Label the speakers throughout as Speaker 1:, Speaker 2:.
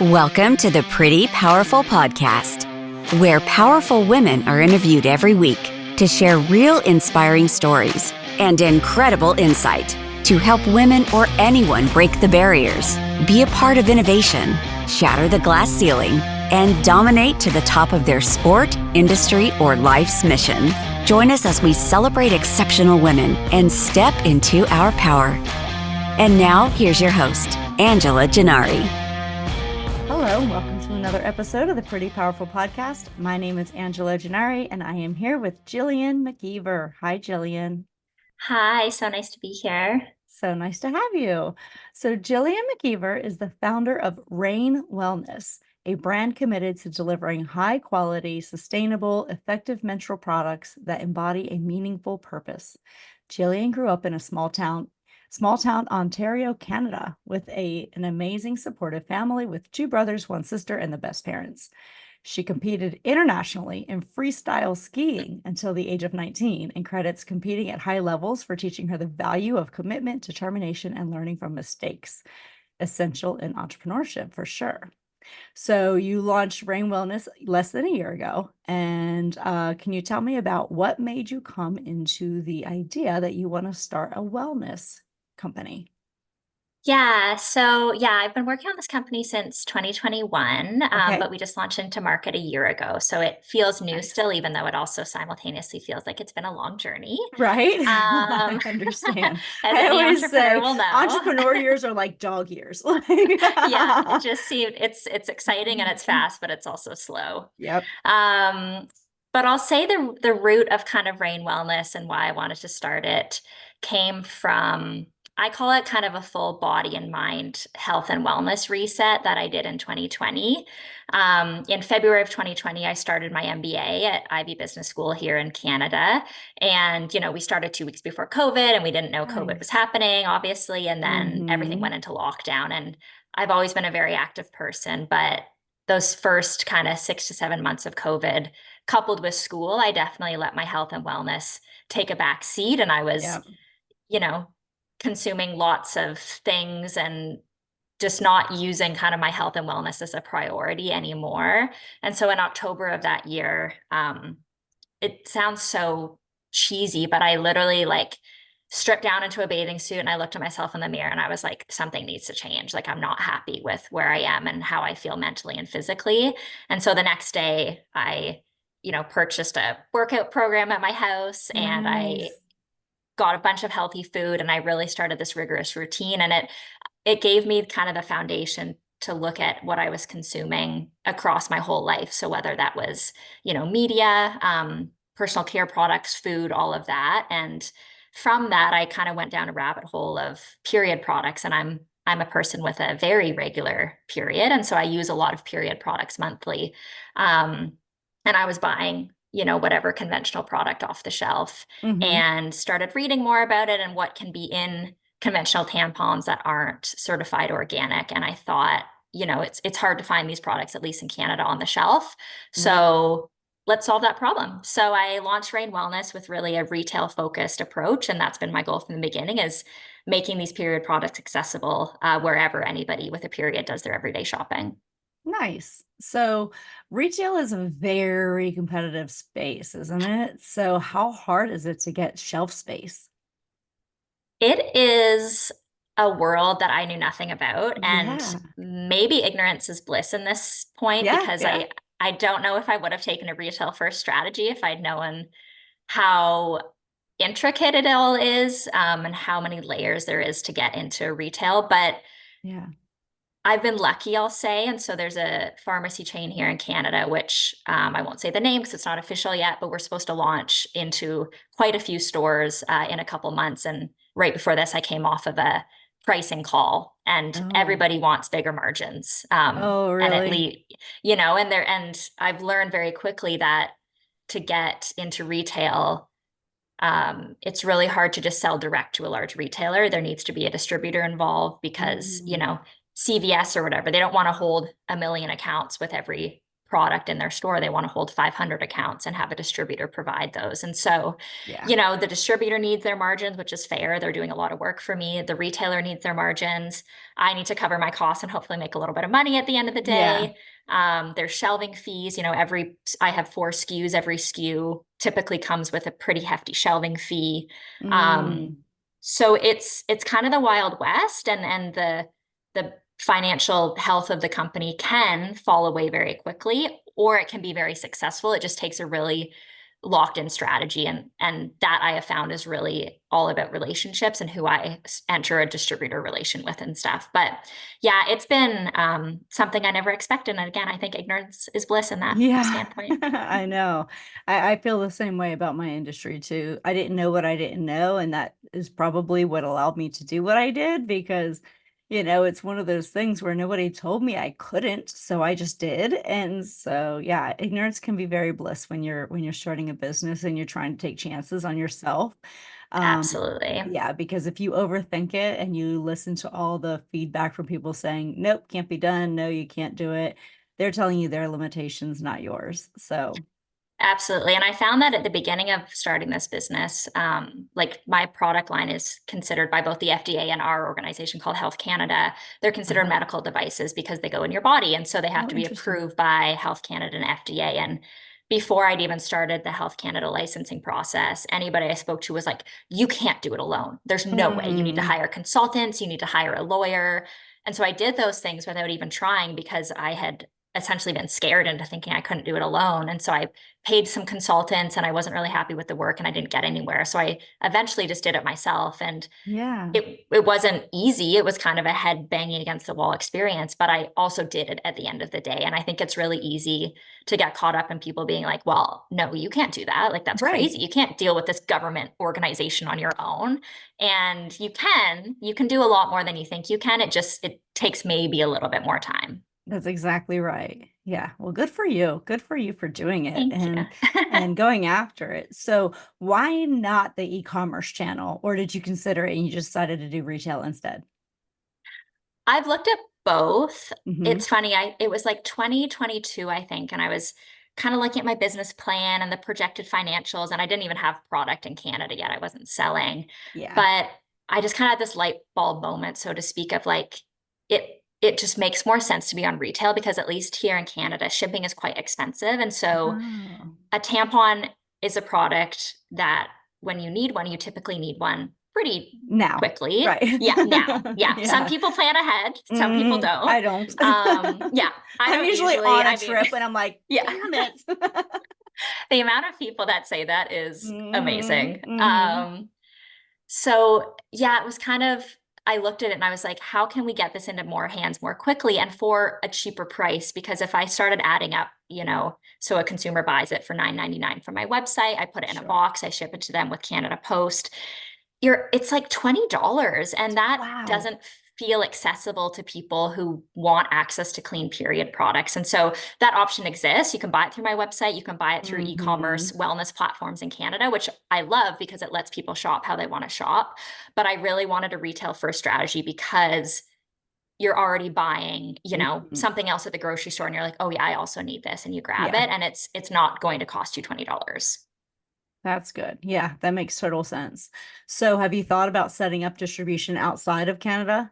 Speaker 1: Welcome to the Pretty Powerful Podcast, where powerful women are interviewed every week to share real inspiring stories and incredible insight to help women or anyone break the barriers, be a part of innovation, shatter the glass ceiling, and dominate to the top of their sport, industry, or life's mission. Join us as we celebrate exceptional women and step into our power. And now, here's your host, Angela Gennari.
Speaker 2: Hello, welcome to another episode of the Pretty Powerful Podcast. My name is Angela Gennari, and I am here with Gillian McIver. Hi, Gillian.
Speaker 3: Hi, so nice to be here.
Speaker 2: So nice to have you. So Gillian McIver is the founder of Rain Wellness, a brand committed to delivering high-quality, sustainable, effective menstrual products that embody a meaningful purpose. Gillian grew up in a small town, Ontario, Canada, with an amazing supportive family with 2 brothers, 1 sister, and the best parents. She competed internationally in freestyle skiing until the age of 19 and credits competing at high levels for teaching her the value of commitment, determination, and learning from mistakes, essential in entrepreneurship for sure. So you launched Rain Wellness less than a year ago. And can you tell me about what made you come into the idea that you want to start a wellness company?
Speaker 3: I've been working on this company since 2021,
Speaker 2: Okay.
Speaker 3: but we just launched into market a year ago. So it feels new
Speaker 2: Nice.
Speaker 3: still, even though it also simsimultaneously feels like it's been a long journey.
Speaker 2: Right? I understand.
Speaker 3: As
Speaker 2: I
Speaker 3: any
Speaker 2: always
Speaker 3: entrepreneur
Speaker 2: say
Speaker 3: will know.
Speaker 2: entrepreneur years are like dog years.
Speaker 3: Yeah, it just seemed it's exciting and it's fast, but it's also slow.
Speaker 2: Yep.
Speaker 3: But I'll say the root of kind of Rain Wellness and why I wanted to start it came from, I call it kind of a full body and mind health and wellness reset that I did in 2020. In February of 2020, I started my MBA at Ivy Business School here in Canada. And, we started 2 weeks before COVID and we didn't know COVID was
Speaker 2: Nice.
Speaker 3: happening, obviously. And then everything
Speaker 2: Mhm.
Speaker 3: went into lockdown. And I've always been a very active person, but those first kind of 6 to 7 months of COVID, coupled with school, I definitely let my health and wellness take a back seat. And I was,
Speaker 2: Yep.
Speaker 3: consuming lots of things and just not using kind of my health and wellness as a priority anymore. And so in October of that year, it sounds so cheesy, but I literally stripped down into a bathing suit and I looked at myself in the mirror and I was like, something needs to change. Like, I'm not happy with where I am and how I feel mentally and physically. And so the next day I, purchased a workout program at my house and I
Speaker 2: Nice.
Speaker 3: got a bunch of healthy food and I really started this rigorous routine. And it gave me kind of the foundation to look at what I was consuming across my whole life. So whether that was, media, personal care products, food, all of that. And from that, I kind of went down a rabbit hole of period products. And I'm a person with a very regular period. And so I use a lot of period products monthly. And I was buying, whatever conventional product off the shelf
Speaker 2: Mhm.
Speaker 3: and started reading more about it and what can be in conventional tampons that aren't certified organic. And I thought, it's hard to find these products, at least in Canada, on the shelf. So let's solve that problem. So I launched Rain Wellness with really a retail focused approach. And that's been my goal from the beginning, is making these period products accessible wherever anybody with a period does their everyday shopping.
Speaker 2: Nice. So retail is a very competitive space, isn't it? So how hard is it to get shelf space?
Speaker 3: It is a world that I knew nothing about, and
Speaker 2: Yeah.
Speaker 3: maybe ignorance is bliss in this point,
Speaker 2: Yeah.
Speaker 3: because
Speaker 2: Yeah.
Speaker 3: I don't know if I would have taken a retail first strategy if I'd known how intricate it all is, and how many layers there is to get into retail. But
Speaker 2: Yeah.
Speaker 3: I've been lucky, I'll say. And so there's a pharmacy chain here in Canada, which I won't say the name because it's not official yet, but we're supposed to launch into quite a few stores in a couple months. And right before this, I came off of a pricing call, and
Speaker 2: Oh.
Speaker 3: everybody wants bigger margins.
Speaker 2: Oh,
Speaker 3: And at
Speaker 2: really?
Speaker 3: least, and I've learned very quickly that to get into retail, it's really hard to just sell direct to a large retailer. There needs to be a distributor involved because,
Speaker 2: Mm.
Speaker 3: CVS or whatever, they don't want to hold a million accounts with every product in their store, they want to hold 500 accounts and have a distributor provide those. And so,
Speaker 2: Yeah.
Speaker 3: the distributor needs their margins, which is fair. They're doing a lot of work for me. The retailer needs their margins. I need to cover my costs and hopefully make a little bit of money at the end of the
Speaker 2: Yeah.
Speaker 3: day. There's shelving fees. I have 4 SKUs. Every SKU typically comes with a pretty hefty shelving fee.
Speaker 2: Mm.
Speaker 3: So it's kind of the Wild West, and the financial health of the company can fall away very quickly, or it can be very successful. It just takes a really locked in strategy, and that I have found is really all about relationships and who I enter a distributor relation with and stuff. But yeah, it's been something I never expected. And again, I think ignorance is bliss in that
Speaker 2: Yeah,
Speaker 3: standpoint.
Speaker 2: I know. I feel the same way about my industry too. I didn't know what I didn't know, and that is probably what allowed me to do what I did because, it's one of those things where nobody told me I couldn't, so I just did. And so, yeah, ignorance can be very bliss when you're starting a business and you're trying to take chances on yourself. Um,
Speaker 3: Absolutely.
Speaker 2: yeah, because if you overthink it and you listen to all the feedback from people saying, "Nope, can't be done. No, you can't do it." They're telling you their limitations, not yours. So,
Speaker 3: Absolutely. And I found that at the beginning of starting this business, like my product line is considered by both the FDA and our organization called Health Canada, they're considered
Speaker 2: uh-huh.
Speaker 3: medical devices because they go in your body. And so they have
Speaker 2: Oh,
Speaker 3: to be
Speaker 2: interesting.
Speaker 3: approved by Health Canada and FDA. And before I'd even started the Health Canada licensing process, anybody I spoke to was like, you can't do it alone. There's no way. You need to
Speaker 2: Mm,
Speaker 3: hire consultants, you need to hire a lawyer. And so I did those things without even trying because I had essentially been scared into thinking I couldn't do it alone. And so I paid some consultants and I wasn't really happy with the work and I didn't get anywhere. So I eventually just did it myself. And
Speaker 2: yeah,
Speaker 3: it wasn't easy. It was kind of a head banging against the wall experience, but I also did it at the end of the day. And I think it's really easy to get caught up in people being like, well, no, you can't do that. Like, that's
Speaker 2: right.
Speaker 3: crazy. You can't deal with this government organization on your own. And you can do a lot more than you think you can. It takes maybe a little bit more time.
Speaker 2: That's exactly right. Yeah. Well, good for you. Good for you for doing it
Speaker 3: Thank you.
Speaker 2: and going after it. So, why not the e-commerce channel, or did you consider it and you just decided to do retail instead?
Speaker 3: I've looked at both.
Speaker 2: Hmm.
Speaker 3: It's funny, it was like 2022, I think, and I was kind of looking at my business plan and the projected financials, and I didn't even have product in Canada yet. I wasn't selling.
Speaker 2: Yeah.
Speaker 3: But I just kind of had this light bulb moment, so to speak, of like it just makes more sense to be on retail because at least here in Canada, shipping is quite expensive. And so
Speaker 2: Oh,
Speaker 3: a tampon is a product that when you need one, you typically need one pretty
Speaker 2: now.
Speaker 3: quickly.
Speaker 2: Right.
Speaker 3: Yeah, now. Yeah. Some
Speaker 2: Yeah.
Speaker 3: people plan ahead, some people
Speaker 2: Mhm.
Speaker 3: don't.
Speaker 2: I don't.
Speaker 3: Yeah, I
Speaker 2: I'm
Speaker 3: don't
Speaker 2: usually
Speaker 3: usually.
Speaker 2: on a
Speaker 3: I mean,
Speaker 2: trip and I'm like,
Speaker 3: yeah,
Speaker 2: damn it.
Speaker 3: the amount of people that say that is
Speaker 2: Mhm,
Speaker 3: amazing.
Speaker 2: mhm.
Speaker 3: So yeah, it was kind of, I looked at it and I was like, how can we get this into more hands more quickly and for a cheaper price? Because if I started adding up, so a consumer buys it for $9.99 from my website, I put it in a
Speaker 2: Sure.
Speaker 3: box, I ship it to them with Canada Post. It's like $20, and that
Speaker 2: Wow.
Speaker 3: doesn't feel accessible to people who want access to clean period products. And so that option exists. You can buy it through my website, you can buy it through e-commerce
Speaker 2: Mhm.
Speaker 3: wellness platforms in Canada, which I love because it lets people shop how they want to shop. But I really wanted a retail first strategy because you're already buying,
Speaker 2: Mhm.
Speaker 3: something else at the grocery store and you're like, "Oh yeah, I also need this." And you grab
Speaker 2: Yeah,
Speaker 3: it and it's not going to cost you $20.
Speaker 2: that's good. Yeah, that makes total sense. So have you thought about setting up distribution outside of Canada?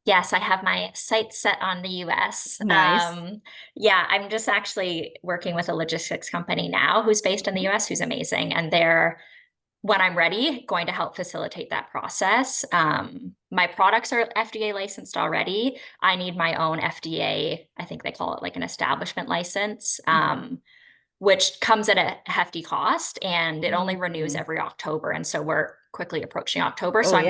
Speaker 3: Yes, I have my sights set on the US.
Speaker 2: Nice.
Speaker 3: Yeah, I'm just actually working with a logistics company now who's based in the
Speaker 2: Mhm.
Speaker 3: US, who's amazing. And they're, when I'm ready, going to help facilitate that process. My products are FDA licensed already. I need my own FDA, I think they call it like an establishment license,
Speaker 2: Okay.
Speaker 3: which comes at a hefty cost and it only renews
Speaker 2: Mhm.
Speaker 3: every October. And so we're quickly approaching October. So
Speaker 2: Oh,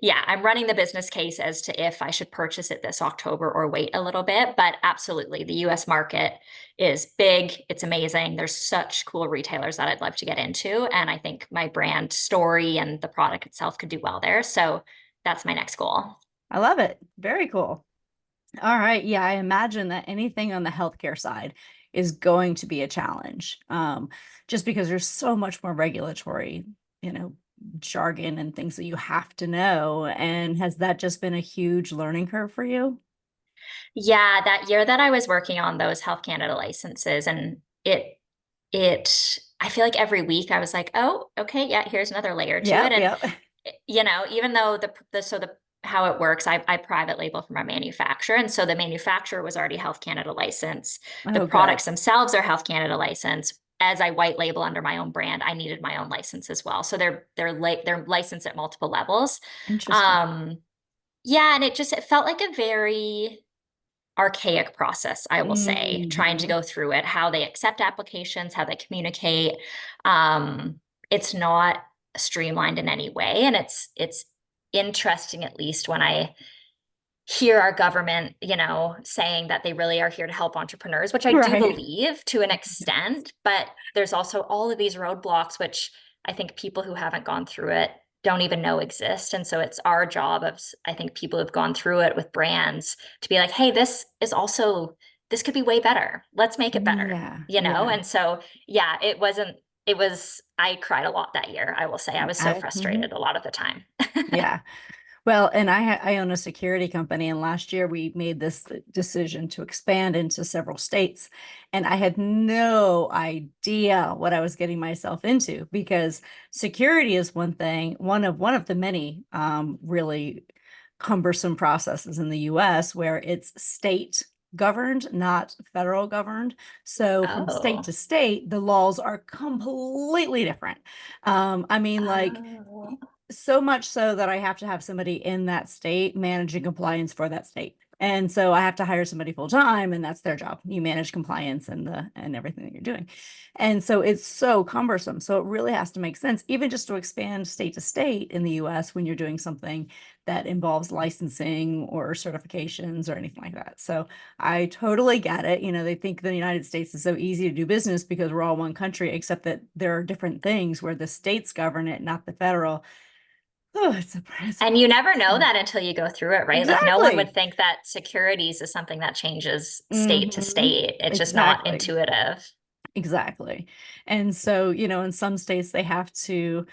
Speaker 2: yeah.
Speaker 3: I'm running the business case as to if I should purchase it this October or wait a little bit. But absolutely, the US market is big. It's amazing. There's such cool retailers that I'd love to get into. And I think my brand story and the product itself could do well there. So that's my next goal.
Speaker 2: I love it. Very cool. All right. Yeah, I imagine that anything on the healthcare side is going to be a challenge, just because there's so much more regulatory, you know, jargon and things that you have to know. And has that just been a huge learning curve for you?
Speaker 3: Yeah, that year that I was working on those Health Canada licenses, and I feel like every week I was like, oh, okay, yeah, here's another layer to it.
Speaker 2: Yep,
Speaker 3: And
Speaker 2: yep.
Speaker 3: even though the how it works, I private label from my manufacturer. And so the manufacturer was already Health Canada license. The
Speaker 2: Oh, good.
Speaker 3: products themselves are Health Canada license. As I white label under my own brand, I needed my own license as well. So they're licensed at multiple levels.
Speaker 2: Interesting.
Speaker 3: Um, yeah, and it felt like a very archaic process, I will say, trying to
Speaker 2: Hmm.
Speaker 3: go through it, how they accept applications, how they communicate. Um, it's not streamlined in any way. And it's interesting, at least when I hear our government, saying that they really are here to help entrepreneurs, which I do
Speaker 2: Right.
Speaker 3: believe to an extent, but there's also all of these roadblocks, which I think people who haven't gone through it don't even know exist. And so it's our job of, I think, people who've gone through it with brands to be like, hey, this could be way better. Let's make it better,
Speaker 2: Yeah, yeah.
Speaker 3: And so, yeah, I cried a lot that year. I will say I was so
Speaker 2: Mhm.
Speaker 3: frustrated a lot of the time.
Speaker 2: Yeah. Well, and I own a security company, and last year we made this decision to expand into several states, and I had no idea what I was getting myself into because security is one thing, one of the many really cumbersome processes in the US where it's state governed, not federal governed. So from state
Speaker 3: Oh.
Speaker 2: to state, the laws are completely different. I mean, like
Speaker 3: Oh.
Speaker 2: so much so that I have to have somebody in that state managing compliance for that state. And so I have to hire somebody full time, and that's their job. You manage compliance and everything that you're doing. And so it's so cumbersome. So it really has to make sense, even just to expand state to state in the US when you're doing something that involves licensing or certifications or anything like that. So I totally get it. They think the United States is so easy to do business because we're all one country, except that there are different things where the states govern it, not the federal. Oh, it's a
Speaker 3: And you never
Speaker 2: process.
Speaker 3: know that until you go through it, right? Like no one would
Speaker 2: Exactly.
Speaker 3: think that securities is something that changes state to
Speaker 2: Hmm.
Speaker 3: state. It's just not
Speaker 2: Exactly.
Speaker 3: intuitive.
Speaker 2: Exactly. And so, in some states they have to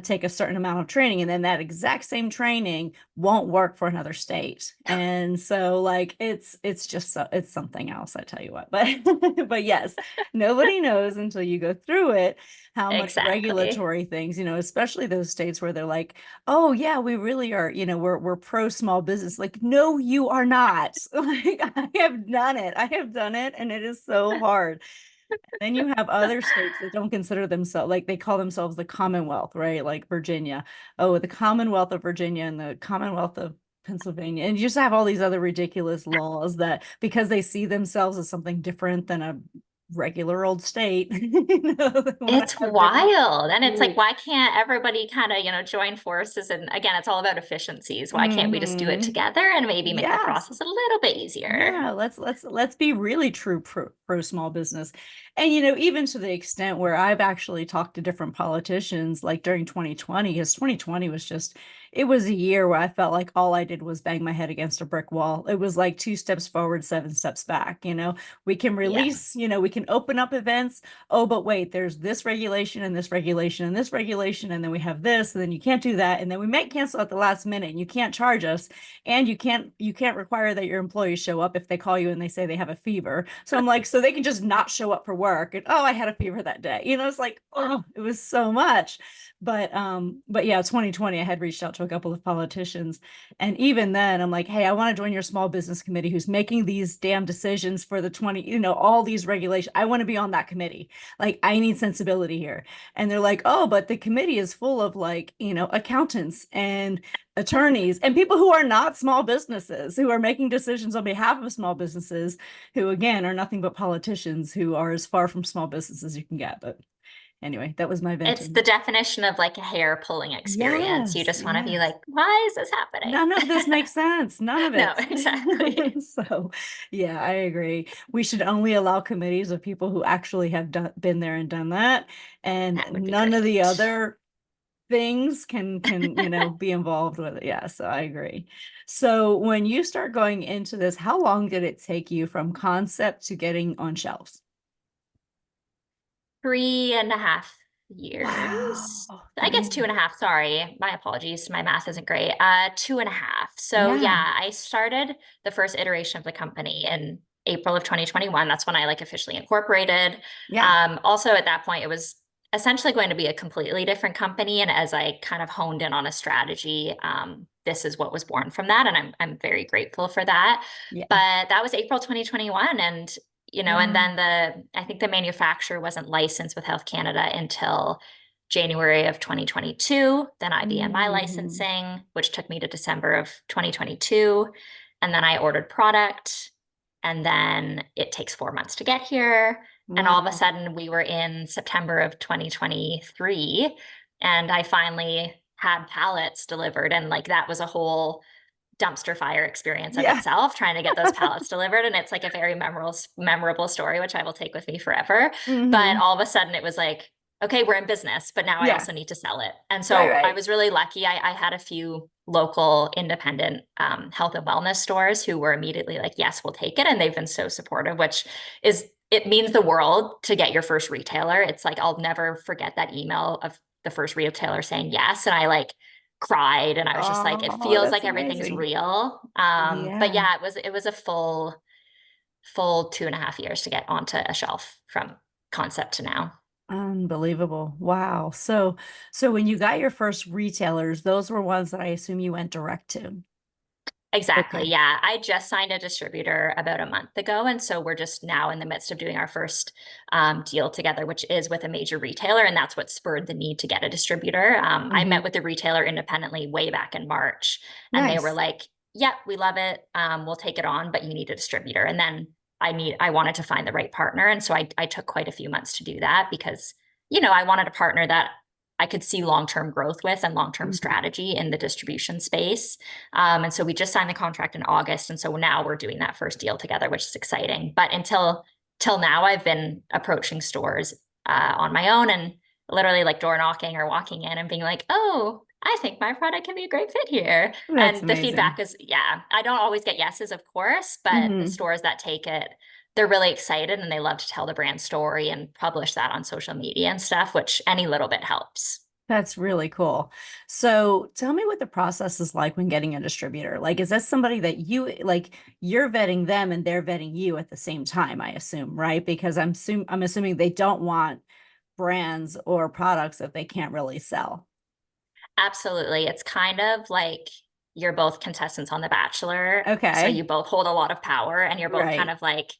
Speaker 2: take a certain amount of training, and then that exact same training won't work for another state. And so, like, it's just it's something else, I tell you what. But but yes, nobody knows until you go through it how much
Speaker 3: Exactly.
Speaker 2: regulatory things, especially those states where they're like, oh yeah, we really are, we're pro small business. Like, no, you are not. Like, I have done it. I have done it, and it is so hard. Then you have other states that don't consider themselves, like they call themselves the Commonwealth, right? Like Virginia. Oh, the Commonwealth of Virginia and the Commonwealth of Pennsylvania. And you just have all these other ridiculous laws that because they see themselves as something different than a regular old state, they want to
Speaker 3: It's
Speaker 2: have different
Speaker 3: wild. And it's like,
Speaker 2: rules.
Speaker 3: why can't everybody kind of, join forces? And again, it's all about efficiencies. Why can't we just do it
Speaker 2: Hmm.
Speaker 3: together and maybe make the
Speaker 2: Yes.
Speaker 3: process a little bit easier?
Speaker 2: Yeah, let's be really true pro small business. And even to the extent where I've actually talked to different politicians like during 2020, because 2020 was just it was a year where I felt like all I did was bang my head against a brick wall. It was like two steps forward, seven steps back. We can
Speaker 3: Yeah.
Speaker 2: release, we can open up events. Oh, but wait, there's this regulation and this regulation and this regulation, and then we have this, and then you can't do that, and then we might cancel at the last minute and you can't charge us, and you can't require that your employees show up if they call you and they say they have a fever. So I'm like, so they can just not show up for work, and oh, I had a fever that day. It's like, oh, it was so much. But yeah, 2020 I had reached out to a couple of politicians, and even then I'm like, hey, I want to join your small business committee who's making these damn decisions for the 20, all these regulations. I want to be on that committee. Like, I need sensibility here. And they're like, oh, but the committee is full of, like, accountants and attorneys and people who are not small businesses, who are making decisions on behalf of small businesses, who again are nothing but politicians who are as far from small business as you can get. But anyway, that was my
Speaker 3: It's the
Speaker 2: venting.
Speaker 3: definition of like a hair pulling experience. You
Speaker 2: Yes,
Speaker 3: just want to be
Speaker 2: yes.
Speaker 3: like, why is this happening?
Speaker 2: None of this makes sense. None of
Speaker 3: No,
Speaker 2: it.
Speaker 3: exactly.
Speaker 2: So, yeah, I agree. We should only allow committees of people who actually have been there and done that, and
Speaker 3: That would be
Speaker 2: none of the
Speaker 3: great.
Speaker 2: other things can be involved with it. Yeah, so I agree. So when you start going into this, how long did it take you from concept to getting on shelves?
Speaker 3: 3.5 years.
Speaker 2: Wow.
Speaker 3: I guess
Speaker 2: 3.
Speaker 3: 2.5. Sorry. My apologies. My math isn't great. 2.5. So
Speaker 2: Yeah.
Speaker 3: yeah, I started the first iteration of the company in April of 2021. That's when I like officially incorporated.
Speaker 2: Yeah.
Speaker 3: Also at that point, it was essentially going to be a completely different company. And as I kind of honed in on a strategy, this is what was born from that. And I'm very grateful for that.
Speaker 2: Yeah.
Speaker 3: But that was April 2021. And and
Speaker 2: Wow.
Speaker 3: then I think the manufacturer wasn't licensed with Health Canada until January of 2022. Then I began my
Speaker 2: Mhm.
Speaker 3: licensing, which took me to December of 2022. And then I ordered product. And then it takes 4 months to get here. And all of a
Speaker 2: Wow.
Speaker 3: sudden, we were in September of 2023. And I finally had pallets delivered. And like that was a whole dumpster fire experience of
Speaker 2: Yeah.
Speaker 3: itself trying to get those pallets delivered, and it's like a very memorable story which I will take with me forever. But
Speaker 2: Mhm.
Speaker 3: all of a sudden it was like, okay, we're in business, but now I
Speaker 2: Yeah.
Speaker 3: also need to sell it. And
Speaker 2: Right,
Speaker 3: so I
Speaker 2: right.
Speaker 3: was really lucky. I had a few local independent health and wellness stores who were immediately like, yes, we'll take it, and they've been so supportive, which is it means the world to get your first retailer. It's like I'll never forget that email of the first retailer saying yes, and I like cried, and I was just like, it
Speaker 2: Oh,
Speaker 3: feels
Speaker 2: that's
Speaker 3: like everything's
Speaker 2: amazing.
Speaker 3: real. But
Speaker 2: Yeah.
Speaker 3: yeah, it was a full 2.5 years to get onto a shelf from concept to now.
Speaker 2: Unbelievable. Wow. So when you got your first retailers, those were ones that I assume you went direct to.
Speaker 3: Exactly.
Speaker 2: Okay.
Speaker 3: Yeah. I just signed a distributor about a month ago. And so we're just now in the midst of doing our first deal together, which is with a major retailer. And that's what spurred the need to get a distributor. I met
Speaker 2: Mhm.
Speaker 3: with the retailer independently way back in March, and they were
Speaker 2: Nice.
Speaker 3: like, yep, we love it. We'll take it on, but you need a distributor. And then I wanted to find the right partner. And so I took quite a few months to do that because, I wanted a partner that I could see long-term growth with and long-term
Speaker 2: Mhm.
Speaker 3: strategy in the distribution space. And so we just signed the contract in August. And so now we're doing that first deal together, which is exciting. But until till now, I've been approaching stores on my own and literally like door knocking or walking in and being like, oh, I think my product can be a great fit here.
Speaker 2: That's
Speaker 3: And the
Speaker 2: amazing.
Speaker 3: feedback is, yeah, I don't always get yeses, of course, but the
Speaker 2: Mhm.
Speaker 3: stores that take it, they're really excited and they love to tell the brand story and publish that on social media and stuff, which any little bit helps.
Speaker 2: That's really cool. So tell me what the process is like when getting a distributor. Like, is this somebody that you're vetting them and they're vetting you at the same time, I assume, right? Because I'm assuming they don't want brands or products that they can't really sell.
Speaker 3: Absolutely. It's kind of like you're both contestants on The Bachelor. So
Speaker 2: Okay.
Speaker 3: you both hold a lot of power and you're both kind
Speaker 2: Right.
Speaker 3: of like,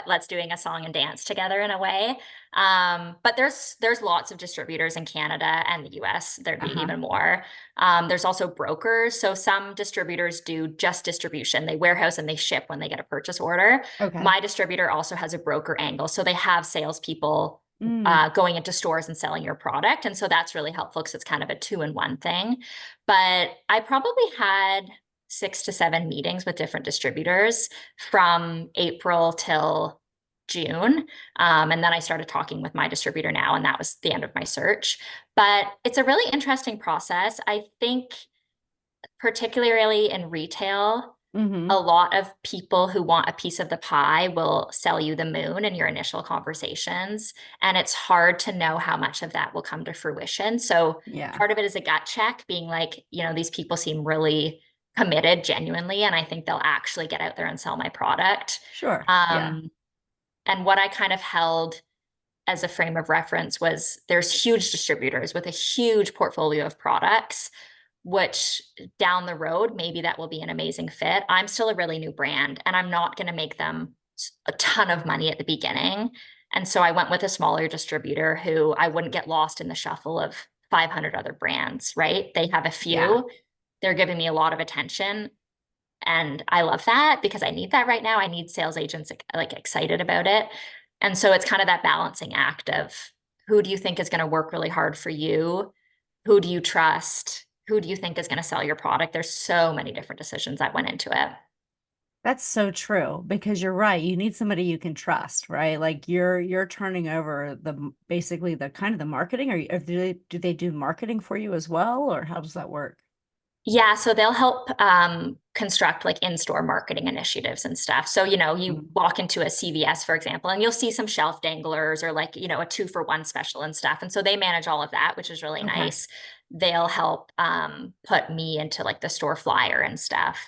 Speaker 3: let's doing a song and dance together in a way. But there's lots of distributors in Canada and the US. There'd be
Speaker 2: Uh-huh.
Speaker 3: even more. There's also brokers. So some distributors do just distribution. They warehouse and they ship when they get a purchase order.
Speaker 2: Okay.
Speaker 3: My distributor also has a broker angle. So they have salespeople
Speaker 2: Mm,
Speaker 3: going into stores and selling your product. And so that's really helpful because it's kind of a two-in-one thing. But I probably had 6 to 7 meetings with different distributors from April till June. And then I started talking with my distributor now, and that was the end of my search. But it's a really interesting process. I think, particularly in retail, a
Speaker 2: mhm.
Speaker 3: lot of people who want a piece of the pie will sell you the moon in your initial conversations. And it's hard to know how much of that will come to fruition. So
Speaker 2: Yeah.
Speaker 3: part of it is a gut check, being like, these people seem really committed genuinely. And I think they'll actually get out there and sell my product.
Speaker 2: Sure. Yeah.
Speaker 3: Um, and what I kind of held as a frame of reference was there's huge distributors with a huge portfolio of products, which down the road, maybe that will be an amazing fit. I'm still a really new brand and I'm not going to make them a ton of money at the beginning. And so I went with a smaller distributor who I wouldn't get lost in the shuffle of 500 other brands, right? They have a
Speaker 2: Yeah.
Speaker 3: few, they're giving me a lot of attention. And I love that because I need that right now. I need sales agents like excited about it. And so it's kind of that balancing act of who do you think is going to work really hard for you? Who do you trust? Who do you think is going to sell your product? There's so many different decisions that went into it.
Speaker 2: That's so true because you're right. You need somebody you can trust, right? Like you're turning over basically the kind of the marketing or do they do marketing for you as well, or how does that work?
Speaker 3: Yeah, so they'll help construct like in-store marketing initiatives and stuff. So, you
Speaker 2: Mhm.
Speaker 3: walk into a CVS, for example, and you'll see some shelf danglers or like, a 2-for-1 special and stuff. And so they manage all of that, which is really
Speaker 2: Okay.
Speaker 3: nice. They'll help put me into like the store flyer and stuff.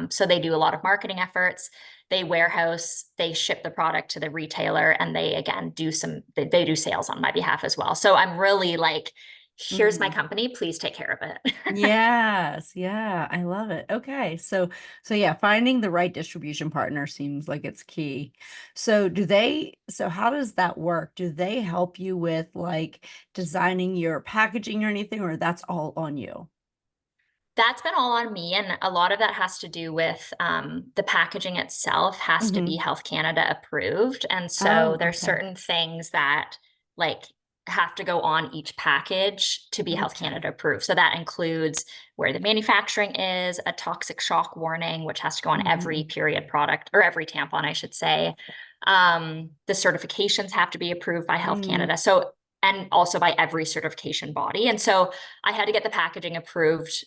Speaker 3: So they do a lot of marketing efforts. They warehouse, they ship the product to the retailer, and they again they do sales on my behalf as well. So I'm really like, here's my
Speaker 2: Mhm.
Speaker 3: company, please take care of it.
Speaker 2: Yes, yeah, I love it. Okay. So yeah, finding the right distribution partner seems like it's key. So how does that work? Do they help you with like designing your packaging or anything, or that's all on you?
Speaker 3: That's been all on me, and a lot of that has to do with, the packaging itself has to be
Speaker 2: Hmm.
Speaker 3: Health Canada approved, and so
Speaker 2: Oh,
Speaker 3: there's
Speaker 2: okay.
Speaker 3: certain things that, like, have to go on each package to be Health
Speaker 2: Okay.
Speaker 3: Canada approved. So that includes where the manufacturing is, a toxic shock warning, which has to go on every
Speaker 2: Hmm.
Speaker 3: period product or every tampon, I should say. The certifications have to be approved by Health
Speaker 2: Mm,
Speaker 3: Canada. So, and also by every certification body. And so I had to get the packaging approved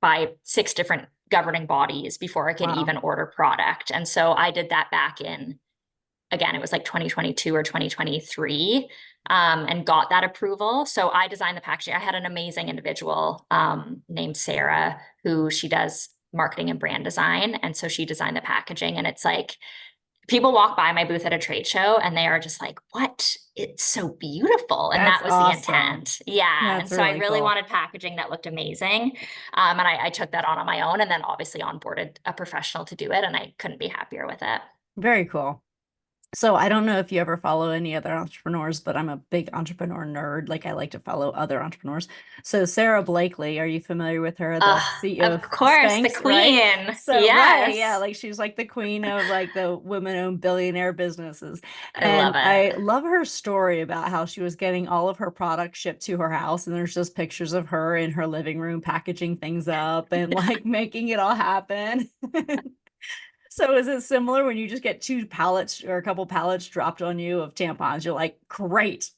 Speaker 3: by 6 different governing bodies before I could
Speaker 2: wow.
Speaker 3: even order product. And so I did that back in, again, it was like 2022 or 2023, and got that approval. So I designed the packaging. I had an amazing individual named Sarah, who she does marketing and brand design. And so she designed the packaging. And it's like, people walk by my booth at a trade show and they are just like, what? It's so beautiful. And
Speaker 2: That's
Speaker 3: that was the
Speaker 2: awesome.
Speaker 3: intent. Yeah. And
Speaker 2: That's
Speaker 3: so I
Speaker 2: really
Speaker 3: really
Speaker 2: cool.
Speaker 3: wanted packaging that looked amazing. And I took that on my own, and then obviously onboarded a professional to do it. And I couldn't be happier with it.
Speaker 2: Very cool. So I don't know if you ever follow any other entrepreneurs, but I'm a big entrepreneur nerd. Like I like to follow other entrepreneurs. So Sarah Blakely, are you familiar with her, the CEO
Speaker 3: Of
Speaker 2: of
Speaker 3: course, the
Speaker 2: Spanx, right?
Speaker 3: queen.
Speaker 2: So right, yeah,
Speaker 3: Yes.
Speaker 2: like she's like the queen of like the women-owned billionaire businesses.
Speaker 3: I love
Speaker 2: And
Speaker 3: it.
Speaker 2: I love her story about how she was getting all of her products shipped to her house, and there's just pictures of her in her living room packaging things up and like making it all happen. So is it similar when you just get 2 pallets or a couple pallets dropped on you of tampons? You're like, great,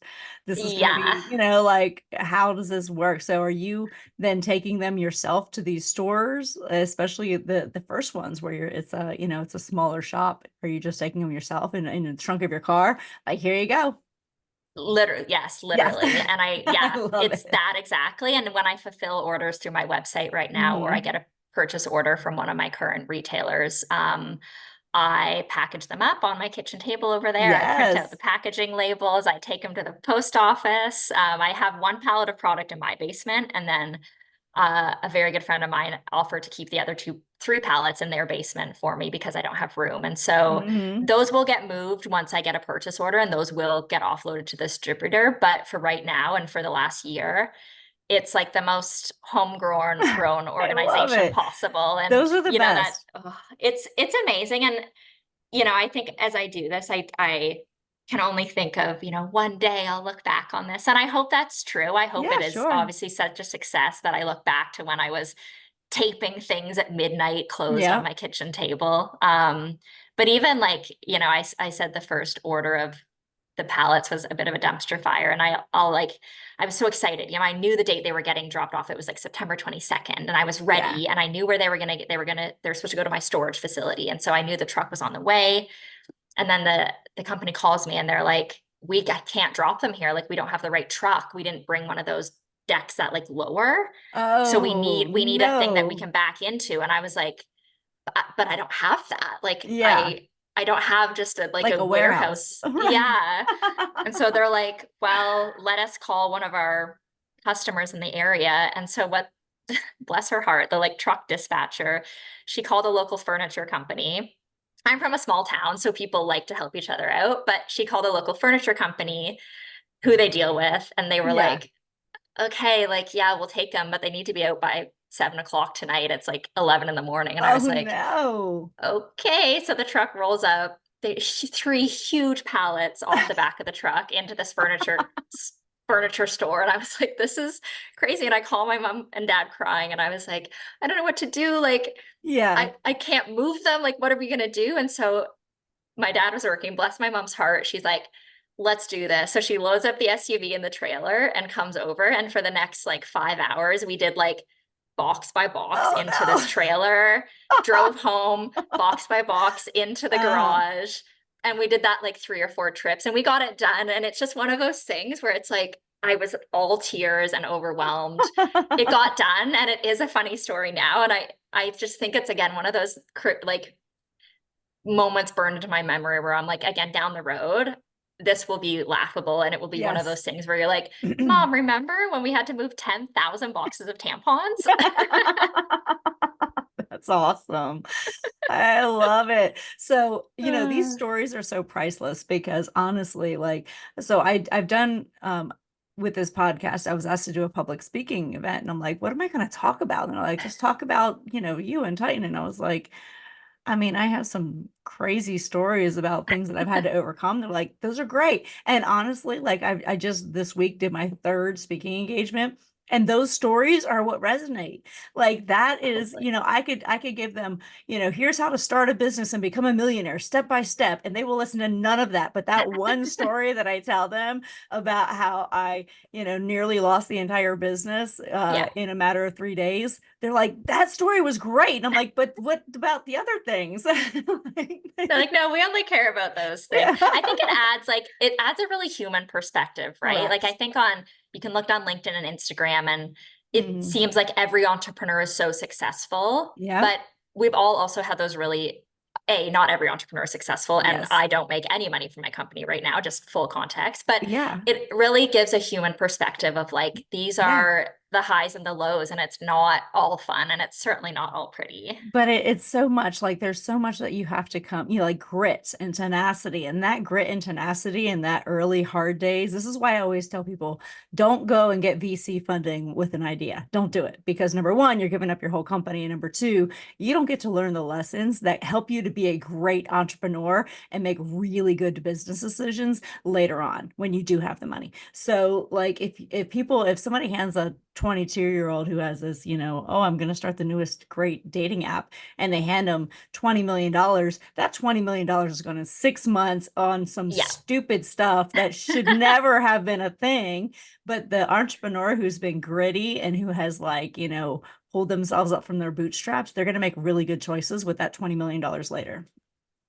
Speaker 2: this is going to
Speaker 3: Yeah.
Speaker 2: be, like, how does this work? So are you then taking them yourself to these stores, especially the first ones where it's a, it's a smaller shop? Are you just taking them yourself in the trunk of your car? Like, here you go.
Speaker 3: Literally, yes,
Speaker 2: Yes.
Speaker 3: literally. And
Speaker 2: I
Speaker 3: yeah,
Speaker 2: love
Speaker 3: it's
Speaker 2: it.
Speaker 3: that exactly. And when I fulfill orders through my website right now, or I
Speaker 2: Hmm.
Speaker 3: get a purchase order from one of my current retailers, I package them up on my kitchen table over there. I print out the
Speaker 2: Yes.
Speaker 3: packaging labels. I take them to the post office. I have 1 pallet of product in my basement, and then a very good friend of mine offered to keep the other 3 pallets in their basement for me because I don't have room. And so
Speaker 2: Hmm.
Speaker 3: those will get moved once I get a purchase order, and those will get offloaded to the distributor. But for right now and for the last year, it's like the most homegrown grown
Speaker 2: I love
Speaker 3: organization
Speaker 2: it.
Speaker 3: possible. And
Speaker 2: Those are the
Speaker 3: that
Speaker 2: best.
Speaker 3: it's amazing. And I think as I do this, I can only think of, one day I'll look back on this. And I hope that's true. I hope
Speaker 2: Yeah,
Speaker 3: it is
Speaker 2: sure.
Speaker 3: obviously such a success that I look back to when I was taping things at midnight closed on
Speaker 2: Yeah.
Speaker 3: my kitchen table. But even like, I said the first order of the pallets was a bit of a dumpster fire. And I'll like, I was so excited. I knew the date they were getting dropped off. It was like September 22nd. And I was
Speaker 2: Yeah.
Speaker 3: ready, and I knew where they were going to get, they're supposed to go to my storage facility. And so I knew the truck was on the way. And then the company calls me and they're like, can't drop them here. Like, we don't have the right truck. We didn't bring one of those decks that like lower. So we
Speaker 2: Oh,
Speaker 3: need a thing that we
Speaker 2: no.
Speaker 3: can back into. And I was like, but I don't have that. Like,
Speaker 2: Yeah,
Speaker 3: I don't have just
Speaker 2: like
Speaker 3: a
Speaker 2: a warehouse.
Speaker 3: warehouse.
Speaker 2: Right.
Speaker 3: Yeah. And so they're like, well, let us call one of our customers in the area. And so what, bless her heart, the like truck dispatcher, she called a local furniture company. I'm from a small town, so people like to help each other out, but she called a local furniture company who they deal with, and they were
Speaker 2: Yeah.
Speaker 3: like, okay, like, yeah, we'll take them, but they need to be out by 7 o'clock tonight. It's like 11 in the morning. And I
Speaker 2: Oh,
Speaker 3: was like,
Speaker 2: no.
Speaker 3: okay. So the truck rolls up. 3 huge pallets off the back of the truck into this furniture store. And I was like, this is crazy. And I call my mom and dad crying. And I was like, I don't know what to do. Like,
Speaker 2: Yeah.
Speaker 3: I can't move them. Like, what are we gonna do? And so my dad was working, bless my mom's heart. She's like, let's do this. So she loads up the SUV in the trailer and comes over. And for the next like 5 hours, we did like box by box
Speaker 2: Oh
Speaker 3: into this
Speaker 2: no.
Speaker 3: trailer, drove home box by box into the garage. And we did that like 3 or 4 trips and we got it done. And it's just one of those things where it's like, I was all tears and overwhelmed. It got done and it is a funny story now. And I just think it's again, one of those like moments burned into my memory where I'm like, again, down the road, this will be laughable. And it will be one of those
Speaker 2: Yes.
Speaker 3: things where you're like, Mom, remember when we had to move 10,000 boxes of tampons?
Speaker 2: That's awesome. I love it. So, these stories are so priceless because honestly, like, so I've done, with this podcast, I was asked to do a public speaking event and I'm like, what am I going to talk about? And they're like, just talk about, you and Titan. And I was like, I mean, I have some crazy stories about things that I've had to overcome. They're like, those are great. And honestly, like I just this week did my 3rd speaking engagement. And those stories are what resonate. Like that is, I could give them, here's how to start a business and become a millionaire step by step. And they will listen to none of that. But that one story that I tell them about how I, nearly lost the entire business
Speaker 3: Yeah.
Speaker 2: in a matter of 3 days. They're like, that story was great. And I'm like, but what about the other things?
Speaker 3: They're like, no, we only care about those things.
Speaker 2: Yeah.
Speaker 3: I think it adds a really human perspective, right? Like I
Speaker 2: Correct.
Speaker 3: think you can look on LinkedIn and Instagram and it
Speaker 2: Mm.
Speaker 3: seems like every entrepreneur is so successful,
Speaker 2: Yeah.
Speaker 3: but we've all also had those not every entrepreneur is successful, and
Speaker 2: Yes.
Speaker 3: I don't make any money from my company right now, just full context. But
Speaker 2: Yeah.
Speaker 3: it really gives a human perspective of like, these
Speaker 2: Yeah.
Speaker 3: are the highs and the lows, and it's not all fun, and it's certainly not all pretty.
Speaker 2: But it's so much like there's so much that you have to come, like grit and tenacity, and that grit and tenacity and that early hard days. This is why I always tell people don't go and get VC funding with an idea. Don't do it because number one, you're giving up your whole company. And number two, you don't get to learn the lessons that help you to be a great entrepreneur and make really good business decisions later on when you do have the money. So like if somebody hands a 22-year-old who has this, oh, I'm going to start the newest great dating app, and they hand them $20 million, that $20 million is going to 6 months on some
Speaker 3: Yeah.
Speaker 2: stupid stuff that should never have been a thing. But the entrepreneur who's been gritty and who has pulled themselves up from their bootstraps, they're going to make really good choices with that $20 million later.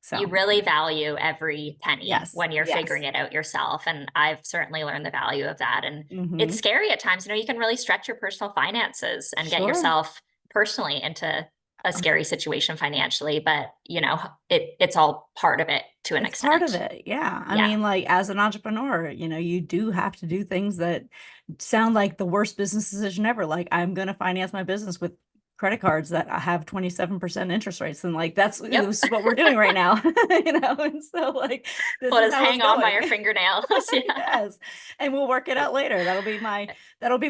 Speaker 2: So
Speaker 3: you really value every penny
Speaker 2: yes,
Speaker 3: when you're
Speaker 2: yes.
Speaker 3: figuring it out yourself. And I've certainly learned the value of that. And it's
Speaker 2: Mhm.
Speaker 3: scary at times. You can really stretch your personal finances and get
Speaker 2: Sure.
Speaker 3: yourself personally into a scary situation financially, but it's all part of it to an
Speaker 2: It's part of
Speaker 3: extent.
Speaker 2: it. Yeah. I
Speaker 3: Yeah.
Speaker 2: mean, like as an entrepreneur, you do have to do things that sound like the worst business decision ever. Like I'm going to finance my business with credit cards that have 27% interest rates. And like, this
Speaker 3: Yep.
Speaker 2: is what we're doing right now, And so like, this
Speaker 3: Well,
Speaker 2: is
Speaker 3: just
Speaker 2: how it's
Speaker 3: hang on by
Speaker 2: going.
Speaker 3: your fingernails. Yeah.
Speaker 2: Yes. And we'll work it out later. That'll be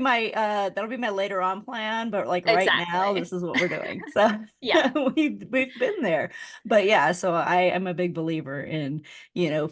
Speaker 2: my later on plan. But like right now,
Speaker 3: Exactly.
Speaker 2: this is what we're doing. So
Speaker 3: Yeah.
Speaker 2: we've been there. But yeah, so I am a big believer in,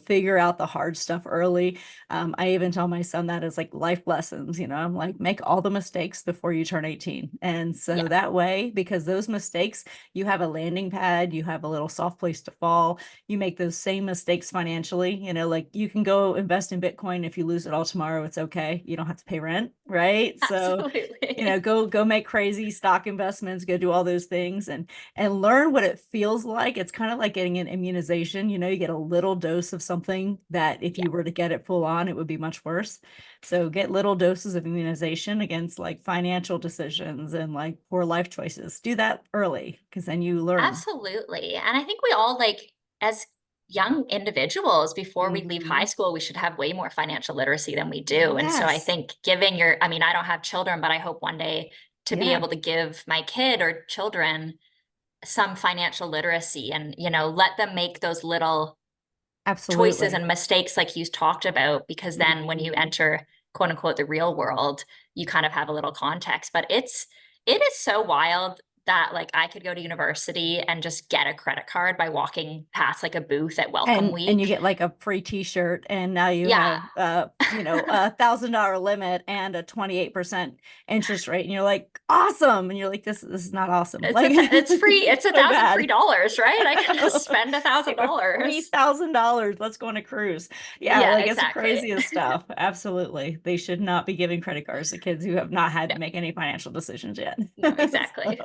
Speaker 2: figure out the hard stuff early. I even tell my son that as like life lessons, I'm like, make all the mistakes before you turn 18. And so
Speaker 3: Yeah.
Speaker 2: that way, because those mistakes, you have a landing pad, you have a little soft place to fall. You make those same mistakes financially, like you can go invest in Bitcoin. If you lose it all tomorrow, it's okay. You don't have to pay rent, right? So,
Speaker 3: Absolutely.
Speaker 2: go make crazy stock investments, go do all those things and learn what it feels like. It's kind of like getting an immunization. You get a little dose of something that if
Speaker 3: Yeah.
Speaker 2: you were to get it full on, it would be much worse. So get little doses of immunization against like financial decisions and like poor life choices. Do that early because then you learn.
Speaker 3: Absolutely. And I think we all as young individuals, before we leave high
Speaker 2: Mhm.
Speaker 3: school, we should have way more financial literacy than we do. And so I
Speaker 2: Yes.
Speaker 3: think I mean, I don't have children, but I hope one day to be
Speaker 2: Yeah,
Speaker 3: able to give my kid or children some financial literacy and, let them make those little choices
Speaker 2: absolutely.
Speaker 3: and mistakes like you talked about, because then when you
Speaker 2: Mhm.
Speaker 3: enter quote unquote the real world, you kind of have a little context. But it is so wild that like I could go to university and just get a credit card by walking past like a booth at Welcome
Speaker 2: And you
Speaker 3: Week.
Speaker 2: get like a free t-shirt, and now you
Speaker 3: Yeah.
Speaker 2: have $1,000 limit and a 28% interest rate, and you're like, awesome. And you're like, this is not awesome.
Speaker 3: It's
Speaker 2: Like,
Speaker 3: it's free. It's
Speaker 2: so bad.
Speaker 3: $1,000 free, right? I can just spend
Speaker 2: Like a
Speaker 3: $1,000.
Speaker 2: $3,000. Let's go on a cruise. Yeah,
Speaker 3: Yeah,
Speaker 2: like it's the
Speaker 3: exactly.
Speaker 2: craziest stuff. Absolutely. They should not be giving credit cards to kids who have not had
Speaker 3: No,
Speaker 2: to make any financial decisions yet.
Speaker 3: no, exactly.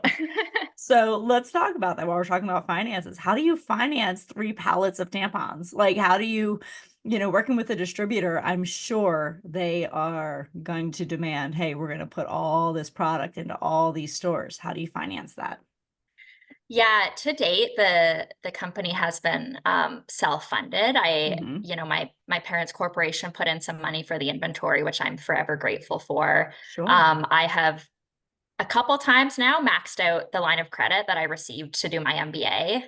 Speaker 2: So let's talk about that while we're talking about finances. How do you finance 3 pallets of tampons? Like, how do you, working with a distributor, I'm sure they are going to demand, hey, we're going to put all this product into all these stores. How do you finance that?
Speaker 3: Yeah, to date, the company has been self-funded.
Speaker 2: Mhm.
Speaker 3: My parents' corporation put in some money for the inventory, which I'm forever grateful for.
Speaker 2: Sure.
Speaker 3: I have a couple times now maxed out the line of credit that I received to do my MBA.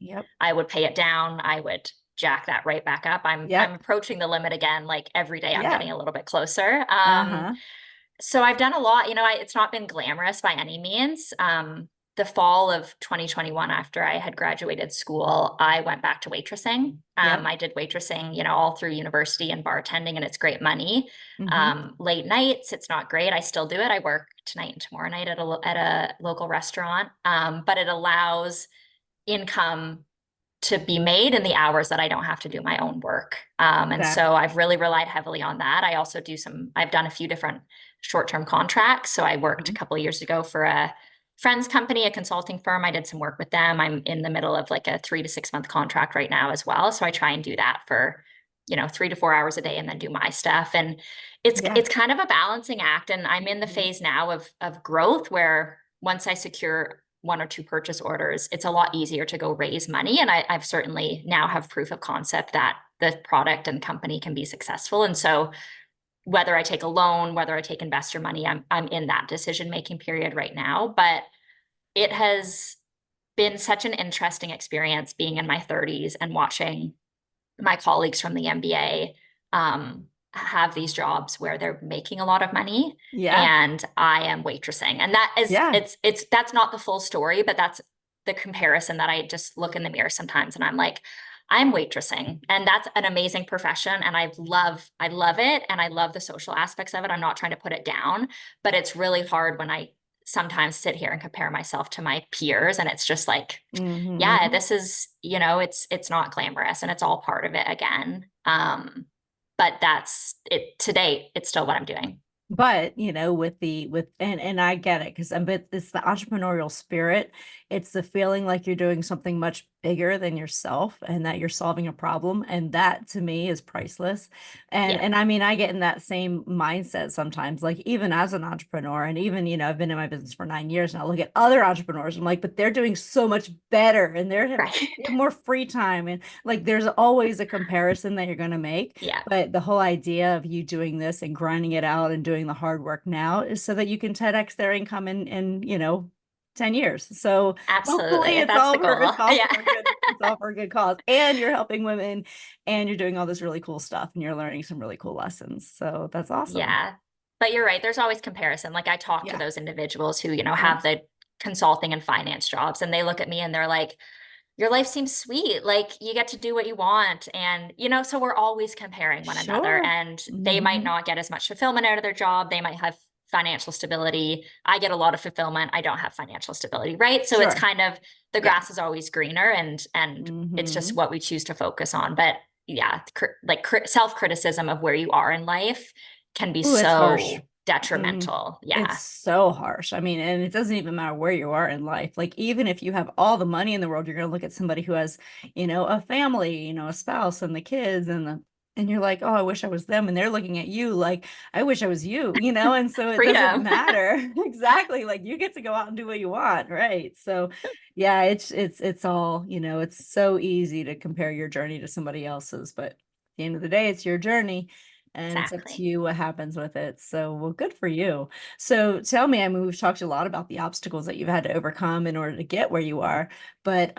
Speaker 2: Yep.
Speaker 3: I would pay it down. I would jack that right back up. I'm
Speaker 2: Yep.
Speaker 3: approaching the limit again. Like every day, I'm
Speaker 2: Yeah.
Speaker 3: getting a little bit closer.
Speaker 2: Uh-huh.
Speaker 3: So I've done a lot. It's not been glamorous by any means. The fall of 2021, after I had graduated school, I went back to waitressing.
Speaker 2: Yep.
Speaker 3: I did waitressing, all through university and bartending, and it's great money.
Speaker 2: Hmm.
Speaker 3: Late nights, it's not great. I still do it. I work tonight and tomorrow night at a local restaurant, but it allows income to be made in the hours that I don't have to do my own work. And so
Speaker 2: Exactly.
Speaker 3: I've really relied heavily on that. I also I've done a few different short-term contracts. So I worked a
Speaker 2: Mhm.
Speaker 3: couple of years ago for a friend's company, a consulting firm. I did some work with them. I'm in the middle of like a 3 to 6 month contract right now as well. So I try and do that for, 3 to 4 hours a day and then do my stuff. And
Speaker 2: Yeah.
Speaker 3: it's kind of a balancing act. And I'm in the
Speaker 2: Mhm.
Speaker 3: phase now of growth where once I secure 1 or 2 purchase orders, it's a lot easier to go raise money. And I've certainly now have proof of concept that the product and company can be successful. And so whether I take a loan, whether I take investor money, I'm in that decision-making period right now. But it has been such an interesting experience being in my 30s and watching my colleagues from the MBA have these jobs where they're making a lot of money
Speaker 2: Yeah.
Speaker 3: and I am waitressing. And that is
Speaker 2: Yeah.
Speaker 3: that's not the full story, but that's the comparison that I just look in the mirror sometimes and I'm like, I'm waitressing and that's an amazing profession and I love it and I love the social aspects of it. I'm not trying to put it down, but it's really hard when I sometimes sit here and compare myself to my peers and it's just like, yeah,
Speaker 2: Hmm.
Speaker 3: this is, it's not glamorous and it's all part of it again. But that's it to date, it's still what I'm doing.
Speaker 2: But, and I get it, because but it's the entrepreneurial spirit. It's the feeling like you're doing something much bigger than yourself and that you're solving a problem. And that to me is priceless. And
Speaker 3: Yeah,
Speaker 2: and I mean, I get in that same mindset sometimes, like even as an entrepreneur, and even, I've been in my business for 9 years and I look at other entrepreneurs. I'm like, but they're doing so much better and
Speaker 3: right.
Speaker 2: they have more free time. And like there's always a comparison that you're gonna make.
Speaker 3: Yeah,
Speaker 2: But the whole idea of you doing this and grinding it out and doing the hard work now is so that you can 10x their income in 10 years. So hopefully
Speaker 3: absolutely. That's the goal.
Speaker 2: it's all
Speaker 3: Yeah.
Speaker 2: for a good cause. And you're helping women and you're doing all this really cool stuff and you're learning some really cool lessons. So that's awesome.
Speaker 3: Yeah. But you're right. There's always comparison. Like I talk to
Speaker 2: Yeah.
Speaker 3: those individuals who,
Speaker 2: Yeah.
Speaker 3: have the consulting and finance jobs and they look at me and they're like, your life seems sweet. Like you get to do what you want. And, so we're always comparing one another
Speaker 2: Sure.
Speaker 3: and they might
Speaker 2: Hmm.
Speaker 3: not get as much fulfillment out of their job. They might have financial stability. I get a lot of fulfillment. I don't have financial stability. Right. So it's
Speaker 2: Sure.
Speaker 3: kind of the
Speaker 2: Yeah.
Speaker 3: grass is always greener and it's just
Speaker 2: Hmm.
Speaker 3: what we choose to focus on. But yeah, self-criticism of where you are in life can be
Speaker 2: Ooh, it's harsh.
Speaker 3: so detrimental.
Speaker 2: It's
Speaker 3: Yeah.
Speaker 2: so harsh. I mean, and it doesn't even matter where you are in life. Like, even if you have all the money in the world, you're going to look at somebody who has, a family, a spouse and the kids and you're like, oh, I wish I was them. And they're looking at you like, I wish I was you, And so it doesn't
Speaker 3: Freedom.
Speaker 2: matter. Exactly. Like you get to go out and do what you want. Right. So yeah, it's all, it's so easy to compare your journey to somebody else's, but at the end of the day, it's your journey. And it's up to
Speaker 3: Exactly.
Speaker 2: you what happens with it. So, well, good for you. So, tell me, I mean, we've talked a lot about the obstacles that you've had to overcome in order to get where you are, but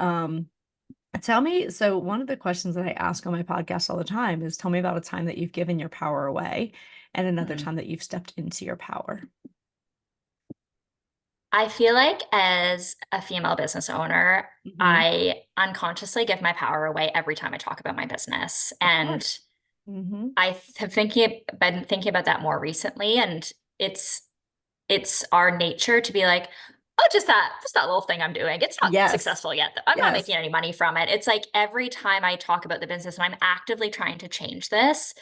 Speaker 2: tell me, so one of the questions that I ask on my podcast all the time is tell me about a time that you've given your power away and another
Speaker 3: Mhm.
Speaker 2: time that you've stepped into your power.
Speaker 3: I feel like as a female business owner,
Speaker 2: Hmm.
Speaker 3: I unconsciously give my power away every time I talk about my business.
Speaker 2: Of
Speaker 3: And
Speaker 2: course. Hmm.
Speaker 3: been thinking about that more recently. And it's it's our nature to be like, oh, just that little thing I'm doing. It's not
Speaker 2: Yes.
Speaker 3: successful yet. I'm not
Speaker 2: Yes.
Speaker 3: making any money from it. It's like every time I talk about the business and I'm actively trying to change this,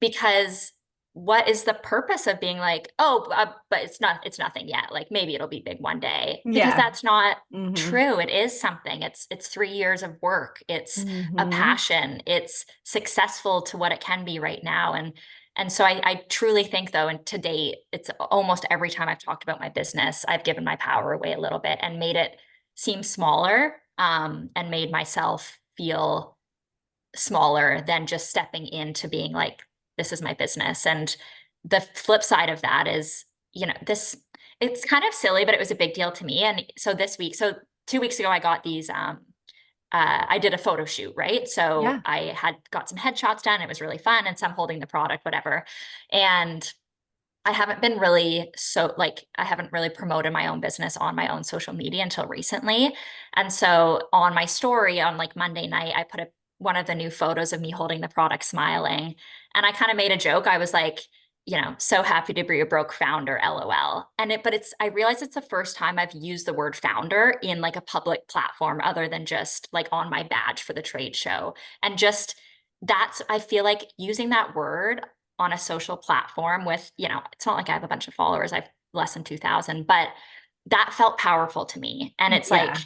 Speaker 3: because what is the purpose of being like, oh, but it's nothing yet. Like maybe it'll be big one day, because
Speaker 2: Yeah.
Speaker 3: that's not
Speaker 2: Hmm.
Speaker 3: true. It is something. It's 3 years of work. It's a
Speaker 2: Hmm.
Speaker 3: passion. It's successful to what it can be right now. And so I truly think though, and to date, it's almost every time I've talked about my business, I've given my power away a little bit and made it seem smaller, and made myself feel smaller than just stepping into being like, this is my business. And the flip side of that is, this, it's kind of silly, but it was a big deal to me. And so this week, so 2 weeks ago, I got these, I did a photo shoot, right? So
Speaker 2: Yeah.
Speaker 3: I had got some headshots done. It was really fun. And some holding the product, whatever. And I haven't been really I haven't really promoted my own business on my own social media until recently. And so on my story on like Monday night, I put one of the new photos of me holding the product smiling. And I kind of made a joke. I was like, so happy to be a broke founder, LOL. I realized it's the first time I've used the word founder in like a public platform other than just like on my badge for the trade show. And just I feel like using that word on a social platform with, it's not like I have a bunch of followers. I've less than 2,000, but that felt powerful to me. And it's like,
Speaker 2: Yeah.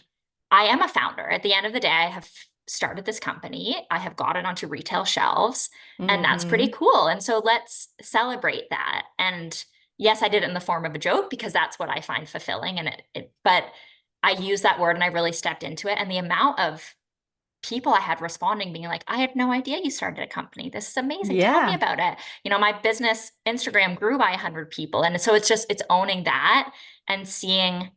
Speaker 3: I am a founder. At the end of the day, I have started this company. I have got it onto retail shelves, and that's pretty
Speaker 2: Hmm.
Speaker 3: cool. And so let's celebrate that. And yes, I did it in the form of a joke because that's what I find fulfilling. And but I use that word and I really stepped into it. And the amount of people I had responding being like, I had no idea you started a company. This is amazing. Tell me
Speaker 2: Yeah.
Speaker 3: about it. My business Instagram grew by 100 people. And so it's owning that and seeing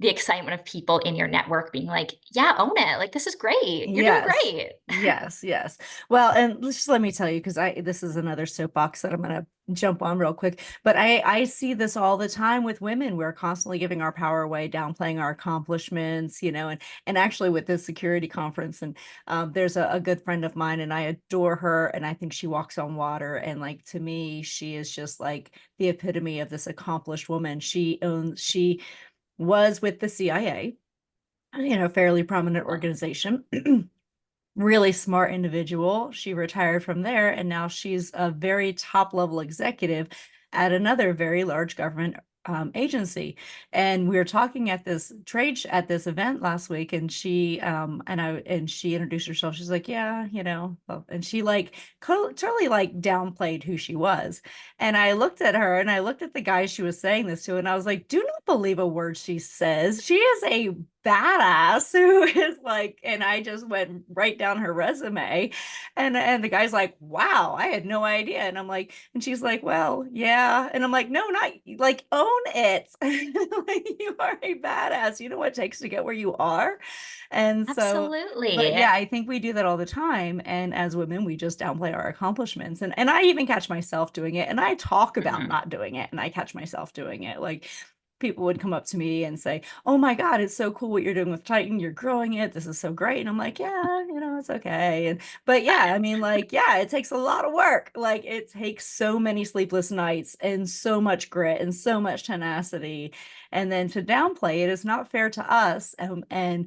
Speaker 3: the excitement of people in your network being like, yeah, own it. Like, this is great. You're doing
Speaker 2: Yes.
Speaker 3: great.
Speaker 2: Yes, yes. Well, and just let me tell you, because I this is another soapbox that I'm gonna jump on real quick. But I see this all the time with women. We're constantly giving our power away, downplaying our accomplishments, and actually with this security conference, and there's a good friend of mine, and I adore her, and I think she walks on water. And like to me, she is just like the epitome of this accomplished woman. She was with the CIA, fairly prominent
Speaker 3: Cool.
Speaker 2: organization. Really smart individual. She retired from there, and now she's a very top level executive at another very large government agency. And we were talking at this at this event last week, and she introduced herself. She's like, yeah, and she like totally like downplayed who she was. And I looked at her, and I looked at the guy she was saying this to, and I was like, do not believe a word she says. She is a badass who is like, and I just went right down her resume, and the guy's like, wow, I had no idea. And I'm like, and she's like, well, yeah. And I'm like, no, not like, own it. Like, you are a badass. You know what it takes to get where you are. And so, but
Speaker 3: Absolutely.
Speaker 2: yeah, I think we do that all the time. And as women, we just downplay our accomplishments. And I even catch myself doing it. And I talk about
Speaker 3: Mhm.
Speaker 2: not doing it. And I catch myself doing it. Like, people would come up to me and say, oh my God, it's so cool what you're doing with Titan. You're growing it. This is so great. And I'm like, yeah, it's okay. But yeah, I mean, like, yeah, it takes a lot of work. Like, it takes so many sleepless nights and so much grit and so much tenacity. And then to downplay it is not fair to us, and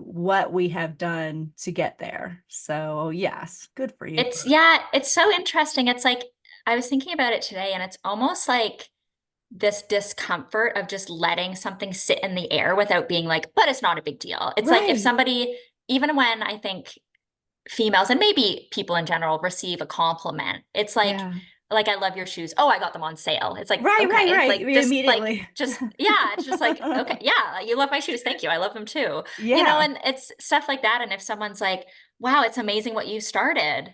Speaker 2: what we have done to get there. So yes, good for you.
Speaker 3: It's so interesting. It's like, I was thinking about it today, and it's almost like this discomfort of just letting something sit in the air without being like, but it's not a big deal. It's like if
Speaker 2: Right.
Speaker 3: somebody, even when I think females and maybe people in general receive a compliment, it's
Speaker 2: Yeah.
Speaker 3: like I love your shoes. Oh, I got them on sale. It's like,
Speaker 2: Right, right,
Speaker 3: okay,
Speaker 2: right. Immediately.
Speaker 3: yeah, it's just like, okay, yeah, you love my shoes. Thank you. I love them too.
Speaker 2: Yeah.
Speaker 3: And it's stuff like that. And if someone's like, wow, it's amazing what you started,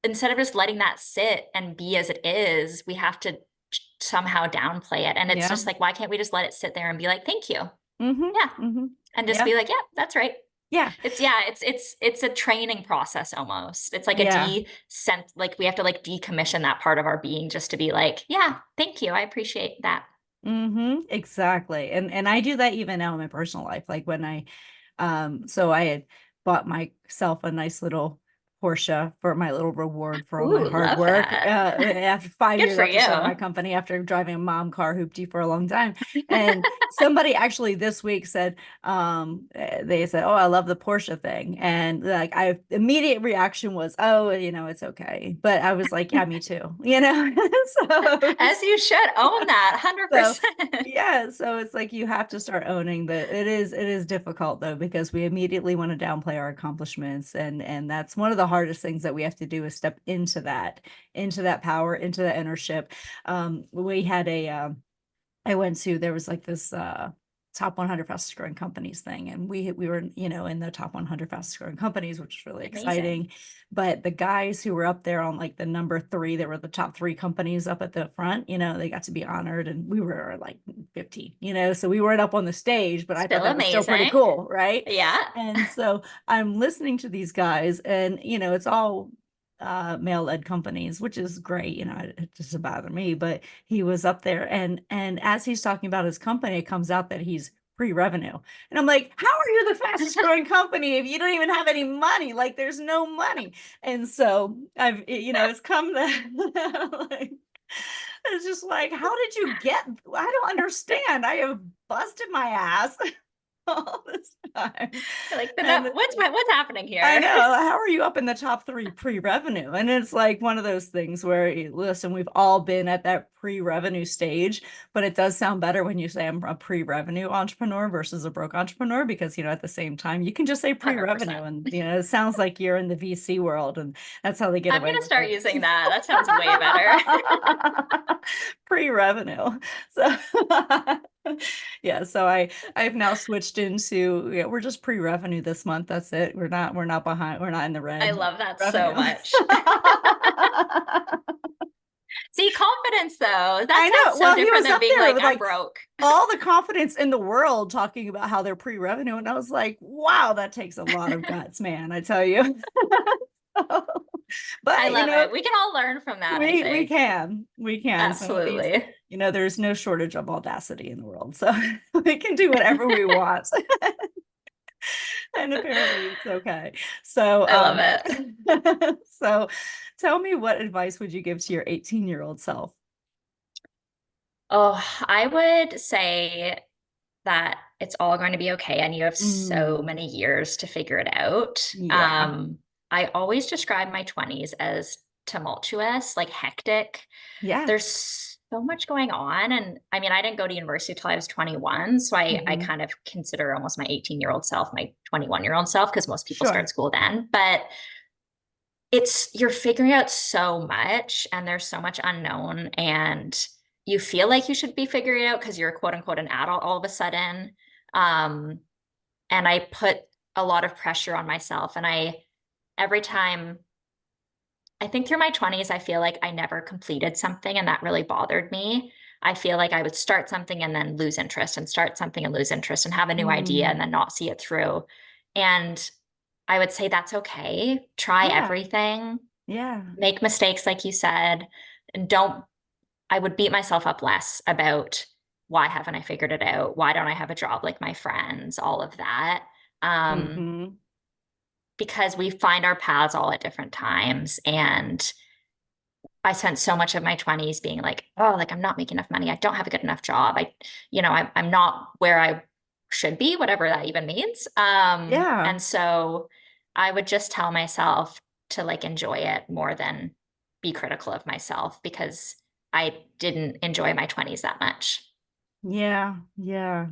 Speaker 3: instead of just letting that sit and be as it is, we have to somehow downplay it. And it's
Speaker 2: Yeah.
Speaker 3: just like, why can't we just let it sit there and be like, thank you?
Speaker 2: Mhm.
Speaker 3: Yeah.
Speaker 2: Mhm.
Speaker 3: And just
Speaker 2: Yeah.
Speaker 3: be like, yeah, that's right.
Speaker 2: Yeah.
Speaker 3: It's a training process almost. It's like
Speaker 2: Yeah.
Speaker 3: like we have to like decommission that part of our being just to be like, yeah, thank you. I appreciate that.
Speaker 2: Exactly. And I do that even now in my personal life. Like when so I had bought myself a nice little Porsche for my little reward for all my
Speaker 3: Ooh,
Speaker 2: hard
Speaker 3: love
Speaker 2: work.
Speaker 3: that.
Speaker 2: After five
Speaker 3: Good
Speaker 2: years
Speaker 3: for
Speaker 2: after
Speaker 3: you.
Speaker 2: starting my company, after driving a mom car hoopty for a long time. And somebody actually this week said, they said, "Oh, I love the Porsche thing." And like I immediate reaction was, "Oh, it's okay." But I was like, "Yeah, me too." So
Speaker 3: As you should own that
Speaker 2: so
Speaker 3: 100%.
Speaker 2: yeah, so it's like you have to start owning that it is difficult though, because we immediately want to downplay our accomplishments, and that's one of the hardest things that we have to do is step into that power, into that ownership. We had I went to there was like this top 100 fastest growing companies thing, and we were in the top 100 fastest growing companies, which was really
Speaker 3: Amazing.
Speaker 2: exciting. But the guys who were up there on like the number three, there were the top three companies up at the front, they got to be honored, and we were like 15, so we weren't up on the stage, but I thought
Speaker 3: Still
Speaker 2: that was still pretty
Speaker 3: amazing.
Speaker 2: cool, right?
Speaker 3: Yeah.
Speaker 2: And so I'm listening to these guys, and it's all male-led companies, which is great. It doesn't bother me, but he was up there, and as he's talking about his company, it comes out that he's pre-revenue. And I'm like, how are you the fastest growing company if you don't even have any money? Like there's no money. And so it's come that like, it's just like, how did you get, I don't understand. I have busted my ass all this time.
Speaker 3: Like
Speaker 2: And
Speaker 3: what's happening
Speaker 2: I
Speaker 3: here?
Speaker 2: know. How are you up in the top three pre-revenue? And it's like one of those things where, listen, we've all been at that pre-revenue stage, but it does sound better when you say I'm a pre-revenue entrepreneur versus a broke entrepreneur, because, at the same time, you can just say pre-revenue
Speaker 3: 100%.
Speaker 2: and, it sounds like you're in the VC world, and that's how they get
Speaker 3: I'm
Speaker 2: away
Speaker 3: gonna
Speaker 2: with
Speaker 3: start
Speaker 2: it.
Speaker 3: using that. That sounds way better.
Speaker 2: Pre-revenue. So yeah, so I've now switched into, yeah, we're just pre-revenue this month. That's it. We're not behind. We're not in the
Speaker 3: I
Speaker 2: red.
Speaker 3: love that so
Speaker 2: Revenue.
Speaker 3: much. See, confidence though, that
Speaker 2: I
Speaker 3: sounds
Speaker 2: know.
Speaker 3: so
Speaker 2: Well, he
Speaker 3: different
Speaker 2: was
Speaker 3: than
Speaker 2: up
Speaker 3: being
Speaker 2: there
Speaker 3: like,
Speaker 2: with
Speaker 3: I'm
Speaker 2: like
Speaker 3: broke.
Speaker 2: all the confidence in the world talking about how they're pre-revenue. And I was like, wow, that takes a lot of guts, man, I tell you.
Speaker 3: I
Speaker 2: But
Speaker 3: love it. We can all learn from that, I
Speaker 2: we
Speaker 3: think.
Speaker 2: can. Some of these,
Speaker 3: Absolutely.
Speaker 2: there's no shortage of audacity in the world. So we can do whatever we want. And apparently it's okay. So
Speaker 3: I love it.
Speaker 2: so tell me, what advice would you give to your 18-year-old self?
Speaker 3: Oh, I would say that it's all going to be okay and you have so
Speaker 2: Mm,
Speaker 3: many years to figure it out.
Speaker 2: yeah.
Speaker 3: I always describe my 20s as tumultuous, like hectic.
Speaker 2: Yeah.
Speaker 3: There's so much going on. And I mean, I didn't go to university till I was 21. So I
Speaker 2: Hmm.
Speaker 3: kind of consider almost my 18-year-old self my 21-year-old self because most people start
Speaker 2: Sure.
Speaker 3: school then. But you're figuring out so much and there's so much unknown and you feel like you should be figuring it out because you're quote unquote an adult all of a sudden. Um, and I put a lot of pressure on myself. And every time I think through my 20s, I feel like I never completed something and that really bothered me. I feel like I would start something and then lose interest and start something and lose interest and have a new idea
Speaker 2: Mm,
Speaker 3: and then not see it through. And I would say that's okay. Try
Speaker 2: yeah.
Speaker 3: everything,
Speaker 2: Yeah.
Speaker 3: make mistakes, like you said, and don't, I would beat myself up less about why haven't I figured it out? Why don't I have a job like my friends? All of that. Um,
Speaker 2: Hmm.
Speaker 3: because we find our paths all at different times. And I spent so much of my 20s being like, oh, like I'm not making enough money. I don't have a good enough job. I'm not where I should be, whatever that even means.
Speaker 2: Yeah.
Speaker 3: And so I would just tell myself to like enjoy it more than be critical of myself because I didn't enjoy my 20s that much.
Speaker 2: Yeah. Yeah.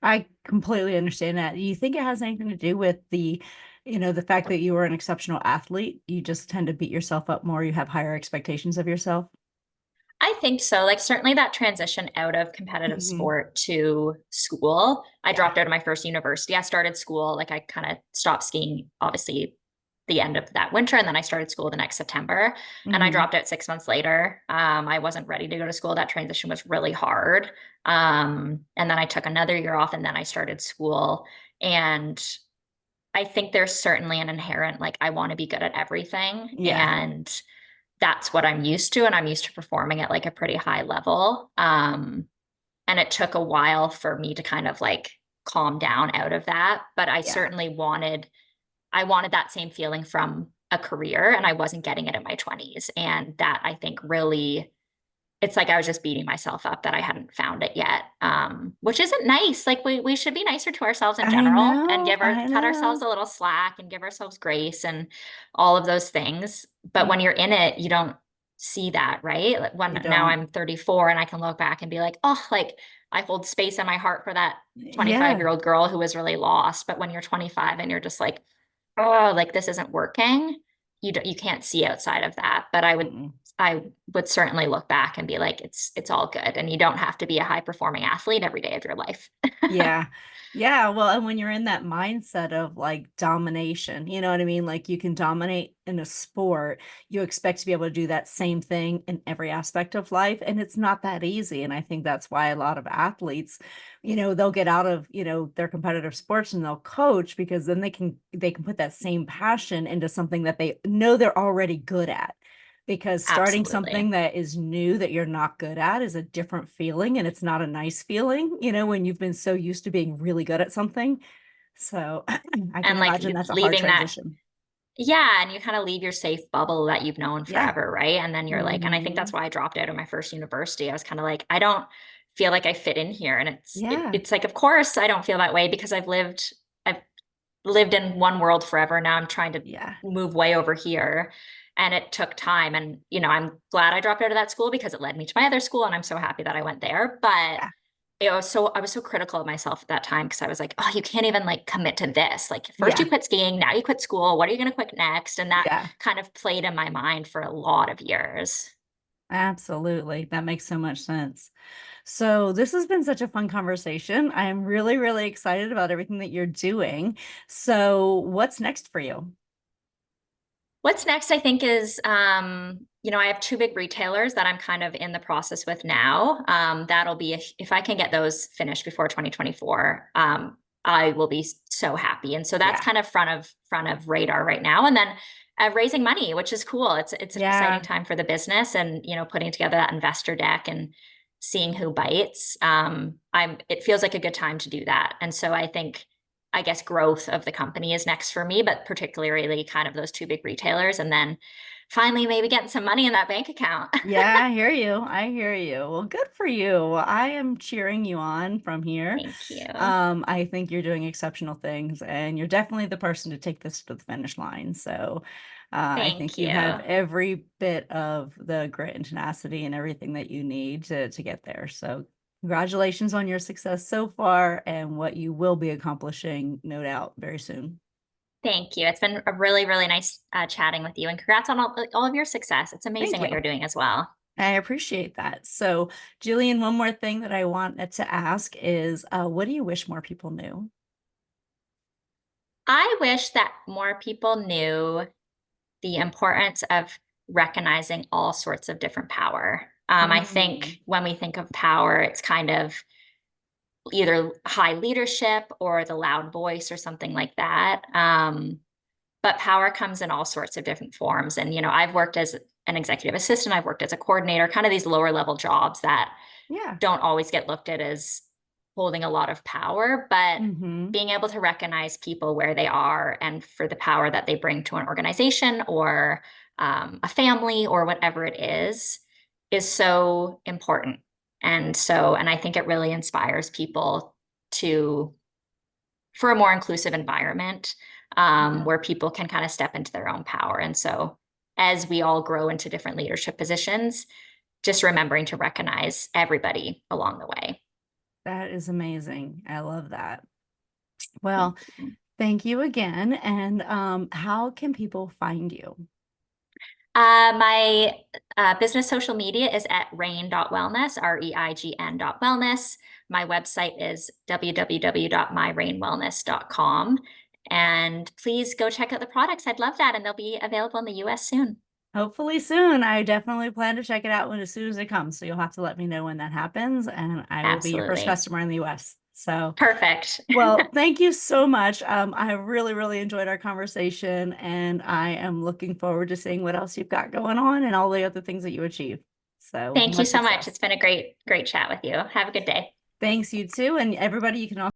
Speaker 2: I completely understand that. Do you think it has anything to do with the fact that you were an exceptional athlete? You just tend to beat yourself up more. You have higher expectations of yourself.
Speaker 3: I think so. Like certainly that transition out of competitive
Speaker 2: Hmm.
Speaker 3: sport to school. I
Speaker 2: Yeah.
Speaker 3: dropped out of my first university. I started school, like I kind of stopped skiing, obviously the end of that winter, and then I started school the next September. And I
Speaker 2: Hmm.
Speaker 3: dropped out 6 months later. I wasn't ready to go to school. That transition was really hard. And then I took another year off, and then I started school. And I think there's certainly an inherent like I want to be good at everything,
Speaker 2: Yeah.
Speaker 3: and that's what I'm used to, and I'm used to performing at like a pretty high level. And it took a while for me to kind of like calm down out of that. But I
Speaker 2: Yeah.
Speaker 3: certainly I wanted that same feeling from a career, and I wasn't getting it in my 20s. And that, I think, really, it's like I was just beating myself up that I hadn't found it yet, which isn't nice. Like we should be nicer to ourselves in
Speaker 2: I
Speaker 3: general and
Speaker 2: know. I
Speaker 3: cut ourselves
Speaker 2: know.
Speaker 3: a little slack and give ourselves grace and all of those things. But
Speaker 2: Mm,
Speaker 3: when you're in it, you don't see that, right? Like
Speaker 2: you
Speaker 3: when now
Speaker 2: don't.
Speaker 3: I'm 34 and I can look back and be like, oh, like I hold space in my heart for that
Speaker 2: Yeah.
Speaker 3: 25-year-old girl who was really lost. But when you're 25 and you're just like, oh, like this isn't working, you can't see outside of that. But
Speaker 2: Mm-mm.
Speaker 3: I would certainly look back and be like, it's all good. And you don't have to be a high performing athlete every day of your life.
Speaker 2: Yeah. Yeah. Well, and when you're in that mindset of like domination, you know what I mean? Like you can dominate in a sport, you expect to be able to do that same thing in every aspect of life. And it's not that easy. And I think that's why a lot of athletes, they'll get out of, their competitive sports and they'll coach because then they can put that same passion into something that they know they're already good at. Because starting something
Speaker 3: Absolutely.
Speaker 2: that is new that you're not good at is a different feeling and it's not a nice feeling, when you've been so used to being really good at something. So I can
Speaker 3: And like
Speaker 2: imagine that's a hard
Speaker 3: leaving that,
Speaker 2: transition.
Speaker 3: yeah, and you kind of leave your safe bubble that you've known
Speaker 2: Yeah.
Speaker 3: forever, right? And then you're like, and I think that's
Speaker 2: Hmm.
Speaker 3: why I dropped out of my first university. I was kind of like, I don't feel like I fit in here. And
Speaker 2: Yeah.
Speaker 3: it's like, of course I don't feel that way because I've lived in one world forever. Now I'm trying to
Speaker 2: Yeah.
Speaker 3: move way over here. And it took time. And, I'm glad I dropped out of that school because it led me to my other school. And I'm so happy that I went there. But
Speaker 2: Yeah.
Speaker 3: I was so critical of myself at that time because I was like, oh, you can't even like commit to this. Like first you
Speaker 2: Yeah.
Speaker 3: quit skiing, now you quit school. What are you going to quit next? And that
Speaker 2: Yeah.
Speaker 3: kind of played in my mind for a lot of years.
Speaker 2: Absolutely. That makes so much sense. So this has been such a fun conversation. I am really, really excited about everything that you're doing. So what's next for you?
Speaker 3: What's next, I think, is, I have two big retailers that I'm kind of in the process with now. That'll be, if I can get those finished before 2024, I will be so happy. And so that's
Speaker 2: Yeah.
Speaker 3: kind of front of radar right now. And then raising money, which is cool. It's an exciting
Speaker 2: Yeah.
Speaker 3: time for the business, and putting together that investor deck and seeing who bites. It feels like a good time to do that. And so I guess growth of the company is next for me, but particularly kind of those two big retailers. And then finally, maybe getting some money in that bank account.
Speaker 2: Yeah, I hear you. I hear you. Well, good for you. Well, I am cheering you on from here.
Speaker 3: Thank you.
Speaker 2: I think you're doing exceptional things, and you're definitely the person to take this to the finish line. So, I think
Speaker 3: Thank
Speaker 2: you
Speaker 3: you.
Speaker 2: have every bit of the grit and tenacity and everything that you need to get there. So, congratulations on your success so far and what you will be accomplishing, no doubt, very soon.
Speaker 3: Thank you. It's been a really, really nice chatting with you, and congrats on all of your success. It's
Speaker 2: Thank
Speaker 3: amazing what
Speaker 2: you.
Speaker 3: you're doing as well.
Speaker 2: I appreciate that. So, Jillian, one more thing that I wanted to ask is, what do you wish more people knew?
Speaker 3: I wish that more people knew the importance of recognizing all sorts of different power. I think
Speaker 2: Mm,
Speaker 3: when we think of power, it's kind of either high leadership or the loud voice or something like that. But power comes in all sorts of different forms. And, I've worked as an executive assistant, I've worked as a coordinator, kind of these lower level jobs that
Speaker 2: yeah.
Speaker 3: don't always get looked at as holding a lot of power, but
Speaker 2: Hmm.
Speaker 3: being able to recognize people where they are and for the power that they bring to an organization or a family or whatever it is so important. And I think it really inspires people to, for a more inclusive environment,
Speaker 2: Yeah,
Speaker 3: where people can kind of step into their own power. And so as we all grow into different leadership positions, just remembering to recognize everybody along the way.
Speaker 2: that is amazing. I love that.
Speaker 3: Thank
Speaker 2: Well,
Speaker 3: you.
Speaker 2: thank you again. And how can people find you?
Speaker 3: My business social media is at reign.wellness, reign.wellness. My website is www.myrainwellness.com. And please go check out the products. I'd love that. And they'll be available in the US soon.
Speaker 2: Hopefully soon. I definitely plan to check it out as soon as it comes. So you'll have to let me know when that happens, and I will be your first
Speaker 3: Absolutely.
Speaker 2: customer in the US. So,
Speaker 3: Perfect.
Speaker 2: well, thank you so much. I have really, really enjoyed our conversation, and I am looking forward to seeing what else you've got going on and all the other things that you achieve. So
Speaker 3: Thank you
Speaker 2: much
Speaker 3: so much.
Speaker 2: success.
Speaker 3: It's been a great, great chat with you. Have a good day.
Speaker 2: Thanks, you too. And everybody, you can also